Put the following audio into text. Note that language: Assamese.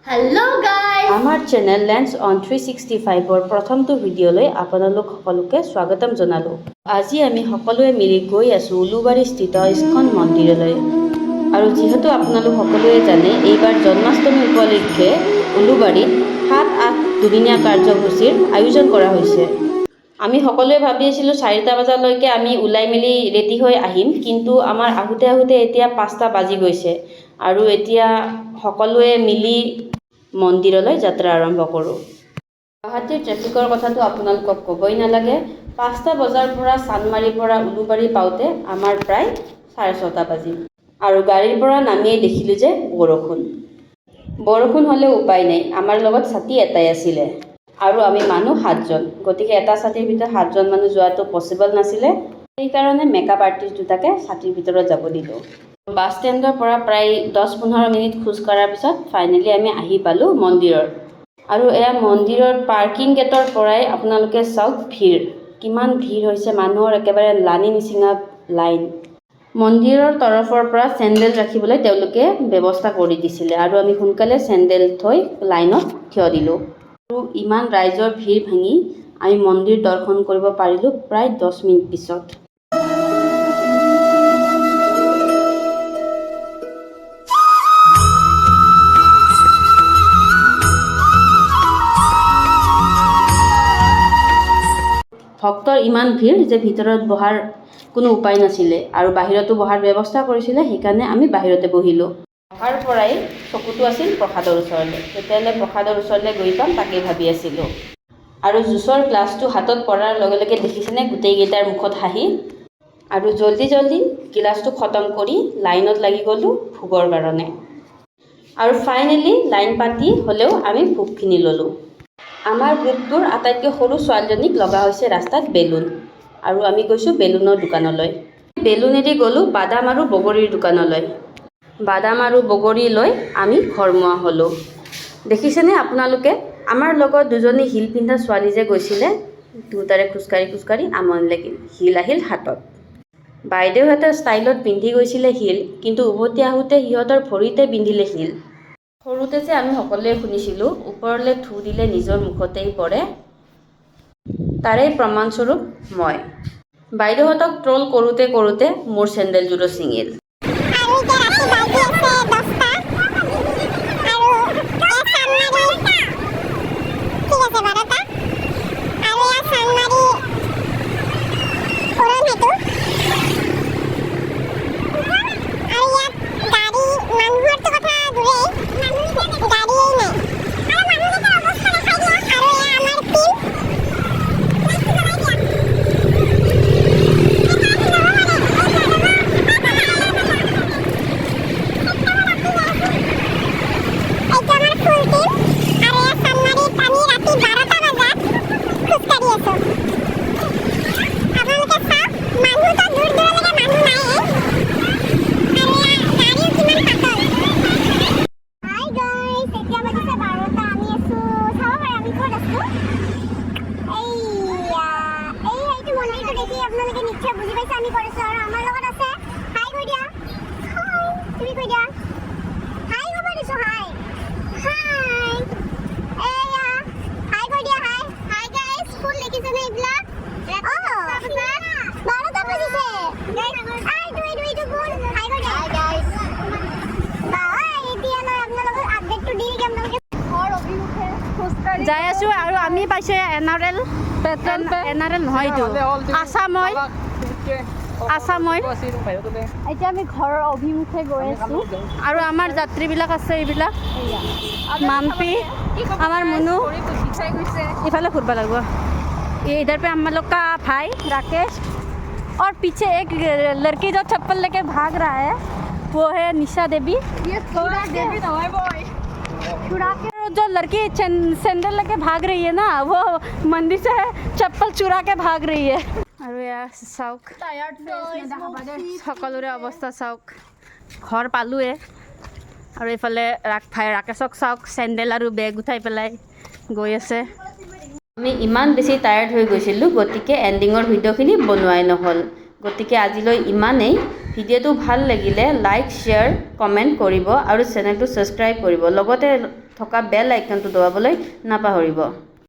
Hello guys! আমাৰ চেনেল লেন্স অন 365 প্ৰথমটো ভিডিঅ'লৈ আপোনালোক সকলোকে স্বাগতম জনালোঁ। আজি আমি সকলোৱে মিলি গৈ আছোঁ উলুবাৰী স্থিত ইস্কন মন্দিৰলৈ। আৰু যিহেতু আপোনালোক সকলোৱে জানে এইবাৰ জন্মাষ্টমী উপলক্ষে উলুবাৰীত 7-8 দুদিনীয়া কাৰ্যসূচীৰ আয়োজন কৰা হৈছে। আমি সকলোৱে ভাবি আছিলোঁ 4টা বজালৈকে আমি ওলাই মেলি ৰেডি হৈ আহিম, কিন্তু আমাৰ আহোঁতে এতিয়া 5টা বাজি গৈছে আৰু এতিয়া সকলোৱে মিলি মন্দিৰলৈ যাত্ৰা আৰম্ভ কৰোঁ। গুৱাহাটীৰ ট্ৰেফিকৰ কথাটো আপোনালোকক ক'বই নালাগে। 5টা বজাৰ পৰা চানমাৰীৰ পৰা উলুবাৰী পাওঁতে আমাৰ প্ৰায় 6:30 বাজিল আৰু গাড়ীৰ পৰা নামিয়েই দেখিলোঁ যে বৰষুণ হ'লেও উপায় নাই। আমাৰ লগত ছাতি এটাই আছিলে আৰু আমি মানুহ 7জন, গতিকে এটা ছাতিৰ ভিতৰত 7জন মানুহ যোৱাটো পচিবল নাছিলে। সেইকাৰণে মেকআপ আৰ্টিষ্ট দুটাকে ছাতিৰ ভিতৰত যাব দিলোঁ। বাছ ষ্টেণ্ডৰ পৰা প্ৰায় 10-15 মিনিট খোজ কঢ়াৰ পিছত ফাইনেলি আমি আহি পালোঁ মন্দিৰৰ। আৰু এয়া মন্দিৰৰ পাৰ্কিং গেটৰ পৰাই আপোনালোকে চাওক ভিৰ, কিমান ভিৰ হৈছে, মানুহৰ একেবাৰে লানি নিচিঙা লাইন। মন্দিৰৰ তৰফৰ পৰা চেণ্ডেল ৰাখিবলৈ তেওঁলোকে ব্যৱস্থা কৰি দিছিলে আৰু আমি সোনকালে চেণ্ডেল থৈ লাইনত থিয় দিলোঁ। আৰু ইমান ৰাইজৰ ভিৰ ভাঙি আমি মন্দিৰ দৰ্শন কৰিব পাৰিলোঁ প্ৰায় 10 মিনিট পিছত। ভক্তৰ ইমান ভিৰ যে ভিতৰত বহাৰ কোনো উপায় নাছিলে আৰু বাহিৰতো বহাৰ ব্যৱস্থা কৰিছিলে, সেইকাৰণে আমি বাহিৰতে বহিলোঁ। অহাৰ পৰাই চকুটো আছিল প্ৰসাদৰ ওচৰলৈ, তেতিয়াহ'লে প্ৰসাদৰ ওচৰলৈ গৈ পাম তাকেই ভাবি আছিলোঁ। আৰু জুচৰ গ্লাছটো হাতত পৰাৰ লগে লগে দেখিছেনে গোটেইকেইটাৰ মুখত হাঁহি। আৰু জল্দি গিলাচটো খতম কৰি লাইনত লাগি গ'লোঁ ভোগৰ কাৰণে। আৰু ফাইনেলি লাইন পাতি হ'লেও আমি ভোগখিনি ল'লোঁ। আমাৰ গ্ৰুপটোৰ আটাইতকৈ সৰু ছোৱালীজনীক লগা হৈছে ৰাস্তাত বেলুন, আৰু আমি গৈছোঁ বেলুনৰ দোকানলৈ। বেলুনেদি গ'লোঁ বাদাম আৰু বগৰীৰ দোকানলৈ। বাদাম আৰু বগৰী লৈ আমি ঘৰমুৱা হ'লোঁ। দেখিছেনে আপোনালোকে আমাৰ লগত দুজনী হিল পিন্ধা ছোৱালী যে গৈছিলে, দুটাৰে খোজকাঢ়ি আমনি লাগিল, হিল আহিল হাতত। বাইদেউহঁতে ষ্টাইলত পিন্ধি গৈছিলে হিল, কিন্তু উভতি আহোঁতে সিহঁতৰ ভৰিতে পিন্ধিলে হিল। সৰুতে যে আমি সকলোৱে শুনিছিলোঁ ওপৰলৈ থু দিলে নিজৰ মুখতেই পৰে, তাৰে প্ৰমাণস্বৰূপ মই। বাইদেউহঁতক ট্ৰল কৰোঁতে মোৰ চেণ্ডেলযোৰো ছিঙিল। যাই আছোঁ আৰু আমি পাইছোঁ এনাৰেল নহয়, এইটো আছাময়। এতিয়া আমি ঘৰৰ অভিমুখে গৈ আছোঁ আৰু আমাৰ যাত্ৰীবিলাক আছে, এইবিলাক মাম্পি, আমাৰ মুনু ইফালে ঘূৰিব লাগিব। इधर पे हम लोग का भाई राकेश और पीछे एक लड़की जो चप्पल लेके भाग रहा है वो है निशा देवी। ये देवी तो है बॉय। चुरा के जो लड़की सैंडल लेके भाग रही है ना, वो मंदिर से चप्पल चुरा के भाग रही है। और यार चाওক সকলোৰে অৱস্থা চাওক, ঘৰ পালোৱে আৰু এইফালে ভাই ৰাকেশক চাওক চেণ্ডেল আৰু বেগ উঠাই পেলাই গৈ আছে। আমি ইমান বেছি টায়াৰ্ড হৈ গৈছিলোঁ, গতিকে এণ্ডিঙৰ ভিডিঅ'খিনি বনোৱাই নহ'ল। গতিকে আজিলৈ ইমানেই। ভিডিঅ'টো ভাল লাগিলে লাইক, শ্বেয়াৰ, কমেণ্ট কৰিব আৰু চেনেলটো ছাবস্ক্ৰাইব কৰিব। লগতে থকা বেল আইকনটো দবাবলৈ নাপাহৰিব।